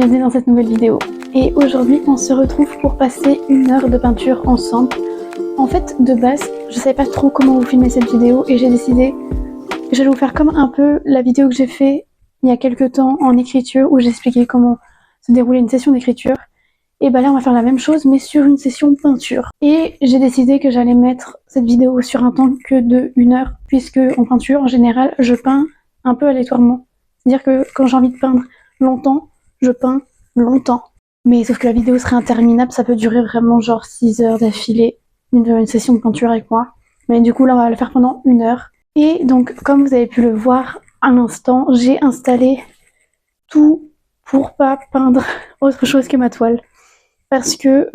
bienvenue dans cette nouvelle vidéo. Et aujourd'hui on se retrouve pour passer 1 heure de peinture ensemble. En fait de base je savais pas trop comment vous filmer cette vidéo et j'ai décidé que j'allais vous faire comme un peu la vidéo que j'ai fait il y a quelques temps en écriture où j'expliquais comment se déroulait une session d'écriture. Et bah là on va faire la même chose mais sur une session peinture. Et j'ai décidé que j'allais mettre cette vidéo sur un temps que de 1 heure puisque en peinture en général je peins un peu aléatoirement. C'est-à-dire que quand j'ai envie de peindre longtemps, je peins longtemps. Mais sauf que la vidéo serait interminable, ça peut durer vraiment genre 6 heures d'affilée, une session de peinture avec moi. Mais du coup là on va le faire pendant 1 heure. Et donc comme vous avez pu le voir à l'instant, j'ai installé tout pour pas peindre autre chose que ma toile. Parce que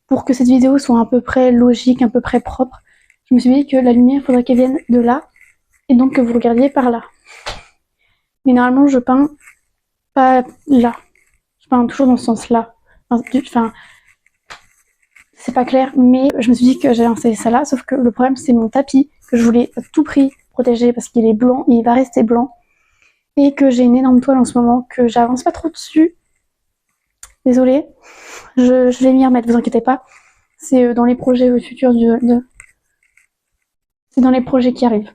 pour que cette vidéo soit à peu près logique, à peu près propre, je me suis dit que la lumière, il faudrait qu'elle vienne de là, et donc que vous regardiez par là. Mais normalement, je peins pas là. Je peins toujours dans ce sens-là. Enfin, c'est pas clair, mais je me suis dit que j'allais installer ça là, sauf que le problème, c'est mon tapis, que je voulais à tout prix protéger parce qu'il est blanc, et il va rester blanc, et que j'ai une énorme toile en ce moment, que j'avance pas trop dessus. Désolée, je vais m'y remettre, vous inquiétez pas. C'est dans les projets futurs c'est dans les projets qui arrivent.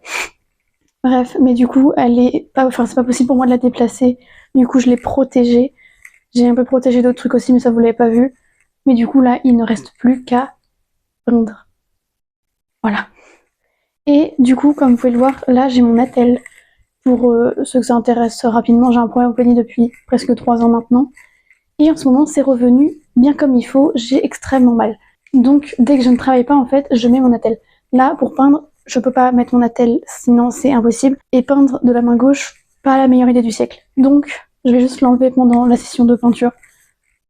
Bref, mais du coup, elle est pas, enfin, c'est pas possible pour moi de la déplacer. Du coup, je l'ai protégée. J'ai un peu protégé d'autres trucs aussi, mais ça vous l'avez pas vu. Mais du coup, là, il ne reste plus qu'à peindre. Voilà. Et du coup, comme vous pouvez le voir, là, j'ai mon attel. Pour ceux que ça intéresse rapidement, j'ai un problème au poignet depuis presque 3 ans maintenant. Et en ce moment, c'est revenu bien comme il faut. J'ai extrêmement mal. Donc, dès que je ne travaille pas, en fait, je mets mon attel. Là, pour peindre, je peux pas mettre mon attel, sinon c'est impossible. Et peindre de la main gauche, pas la meilleure idée du siècle. Donc, je vais juste l'enlever pendant la session de peinture.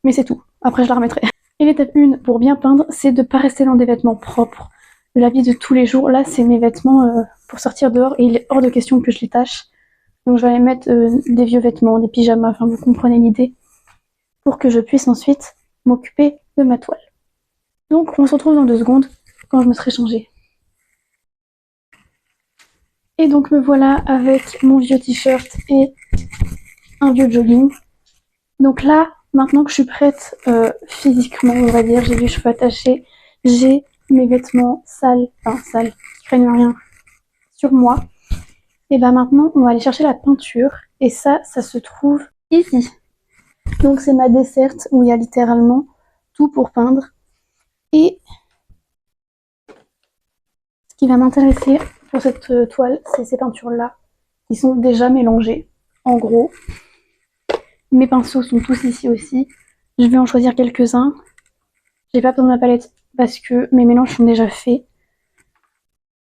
Mais c'est tout. Après, je la remettrai. Et l'étape 1 pour bien peindre, c'est de pas rester dans des vêtements propres. De la vie de tous les jours. Là, c'est mes vêtements pour sortir dehors et il est hors de question que je les tâche. Donc, je vais aller mettre des vieux vêtements, des pyjamas, enfin, vous comprenez l'idée. Pour que je puisse ensuite m'occuper de ma toile. Donc on se retrouve dans 2 secondes quand je me serai changée. Et donc me voilà avec mon vieux t-shirt et un vieux jogging. Donc là, maintenant que je suis prête physiquement, on va dire, j'ai les cheveux attachés, j'ai mes vêtements sales, qui craignent rien, sur moi. Et bah maintenant, on va aller chercher la peinture. Et ça se trouve ici. Donc c'est ma desserte où il y a littéralement tout pour peindre. Et ce qui va m'intéresser pour cette toile, c'est ces peintures-là, qui sont déjà mélangées, en gros. Mes pinceaux sont tous ici aussi. Je vais en choisir quelques-uns. J'ai pas besoin de ma palette parce que mes mélanges sont déjà faits.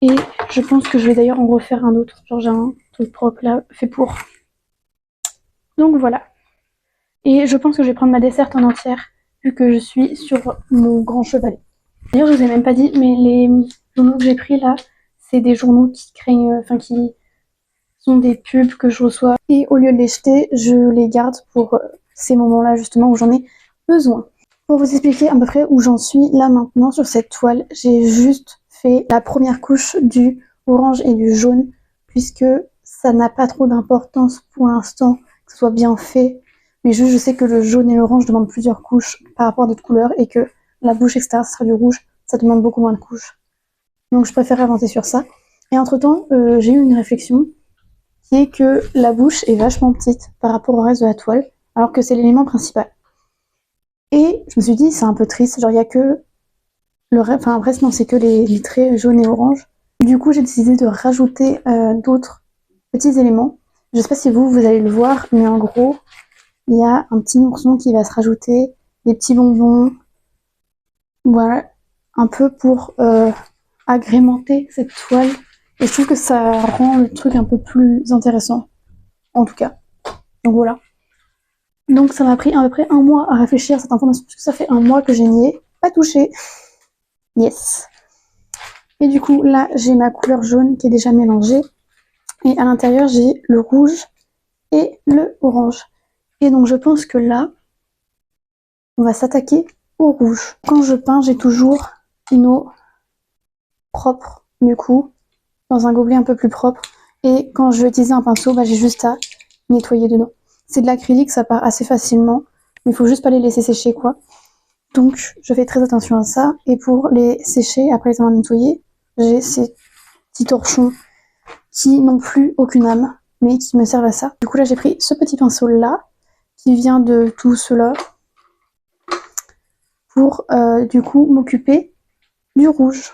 Et je pense que je vais d'ailleurs en refaire un autre. Genre j'ai un truc propre là, fait pour. Donc voilà. Et je pense que je vais prendre ma desserte en entière, vu que je suis sur mon grand chevalet. D'ailleurs, je vous ai même pas dit, mais les journaux que j'ai pris là, c'est des journaux qui craignent, qui sont des pubs que je reçois. Et au lieu de les jeter, je les garde pour ces moments-là justement où j'en ai besoin. Pour vous expliquer à peu près où j'en suis là maintenant sur cette toile, j'ai juste fait la première couche du orange et du jaune, puisque ça n'a pas trop d'importance pour l'instant que ce soit bien fait. Mais juste, je sais que le jaune et l'orange demandent plusieurs couches par rapport à d'autres couleurs et que la bouche extérieure sera du rouge, ça demande beaucoup moins de couches. Donc je préfère avancer sur ça. Et entre temps, j'ai eu une réflexion qui est que la bouche est vachement petite par rapport au reste de la toile, alors que c'est l'élément principal. Et je me suis dit, c'est un peu triste, genre il y a que le reste, enfin presque non, c'est que les traits jaunes et orange. Du coup, j'ai décidé de rajouter d'autres petits éléments. Je sais pas si vous allez le voir, mais en gros, il y a un petit ourson qui va se rajouter, des petits bonbons, voilà, un peu pour agrémenter cette toile. Et je trouve que ça rend le truc un peu plus intéressant, en tout cas. Donc voilà. Donc ça m'a pris à peu près 1 mois à réfléchir à cette information, parce que ça fait 1 mois que je n'y ai pas touché. Yes. Et du coup, là, j'ai ma couleur jaune qui est déjà mélangée. Et à l'intérieur, j'ai le rouge et le orange. Et donc je pense que là, on va s'attaquer au rouge. Quand je peins, j'ai toujours une eau propre, du coup, dans un gobelet un peu plus propre. Et quand je vais utiliser un pinceau, bah, j'ai juste à nettoyer dedans. C'est de l'acrylique, ça part assez facilement, mais il faut juste pas les laisser sécher quoi. Donc je fais très attention à ça. Et pour les sécher, après les avoir nettoyés, j'ai ces petits torchons qui n'ont plus aucune âme, mais qui me servent à ça. Du coup là j'ai pris ce petit pinceau là, qui vient de tout cela, pour du coup m'occuper du rouge.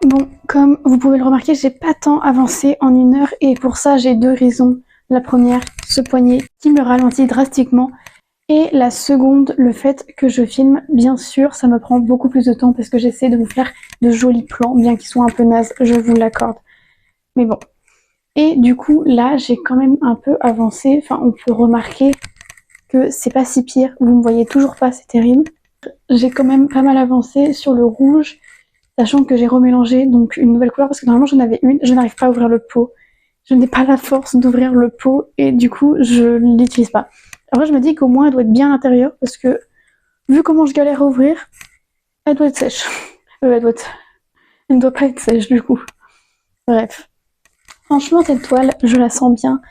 Bon, comme vous pouvez le remarquer, j'ai pas tant avancé en 1 heure et pour ça j'ai 2 raisons. La première, ce poignet qui me ralentit drastiquement et la seconde, le fait que je filme. Bien sûr, ça me prend beaucoup plus de temps parce que j'essaie de vous faire de jolis plans, bien qu'ils soient un peu nazes, je vous l'accorde. Mais bon. Et du coup, là, j'ai quand même un peu avancé. Enfin, on peut remarquer que c'est pas si pire. Vous me voyez toujours pas, c'est terrible. J'ai quand même pas mal avancé sur le rouge, sachant que j'ai remélangé donc une nouvelle couleur parce que normalement j'en avais une. Je n'arrive pas à ouvrir le pot. Je n'ai pas la force d'ouvrir le pot et du coup, je l'utilise pas. Après, je me dis qu'au moins, elle doit être bien à l'intérieur parce que, vu comment je galère à ouvrir, elle doit être sèche. Elle ne doit pas être sèche du coup. Bref. Franchement, cette toile, je la sens bien,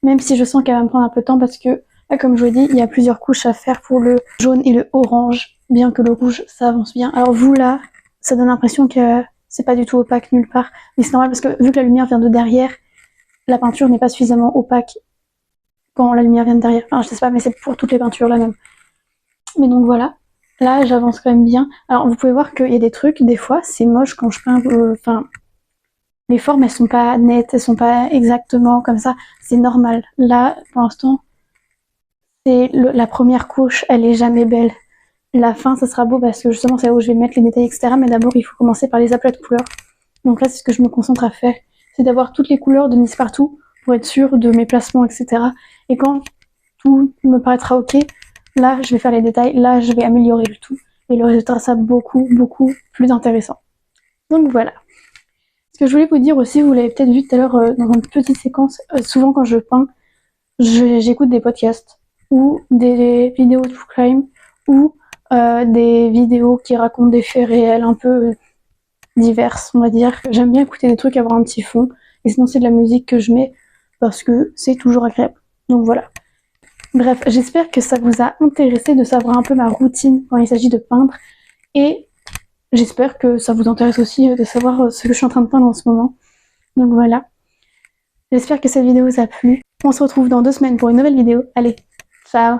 même si je sens qu'elle va me prendre un peu de temps parce que, là, comme je vous l'ai dit, il y a plusieurs couches à faire pour le jaune et le orange, bien que le rouge, ça avance bien. Alors vous, là, ça donne l'impression que c'est pas du tout opaque nulle part, mais c'est normal parce que vu que la lumière vient de derrière, la peinture n'est pas suffisamment opaque quand la lumière vient de derrière. Enfin, je sais pas, mais c'est pour toutes les peintures, là même. Mais donc voilà. Là, j'avance quand même bien. Alors, vous pouvez voir qu'il y a des trucs, des fois, c'est moche quand je peins, les formes, elles sont pas nettes, elles sont pas exactement comme ça. C'est normal. Là, pour l'instant, c'est la première couche, elle est jamais belle. la fin, ça sera beau parce que justement, c'est là où je vais mettre les détails, etc. Mais d'abord, il faut commencer par les aplats de couleurs. Donc là, c'est ce que je me concentre à faire. C'est d'avoir toutes les couleurs de mise partout pour être sûr de mes placements, etc. Et quand tout me paraîtra ok, là, je vais faire les détails. Là, je vais améliorer le tout. Et le résultat sera beaucoup, beaucoup plus intéressant. Donc voilà. Ce que je voulais vous dire aussi, vous l'avez peut-être vu tout à l'heure dans une petite séquence, souvent quand je peins, j'écoute des podcasts ou des vidéos de true crime ou des vidéos qui racontent des faits réels un peu diverses, on va dire. J'aime bien écouter des trucs, avoir un petit fond, et sinon c'est de la musique que je mets parce que c'est toujours agréable. Donc voilà. Bref, j'espère que ça vous a intéressé de savoir un peu ma routine quand il s'agit de peindre, et j'espère que ça vous intéresse aussi de savoir ce que je suis en train de peindre en ce moment. Donc voilà. J'espère que cette vidéo vous a plu. On se retrouve dans 2 semaines pour une nouvelle vidéo. Allez, ciao!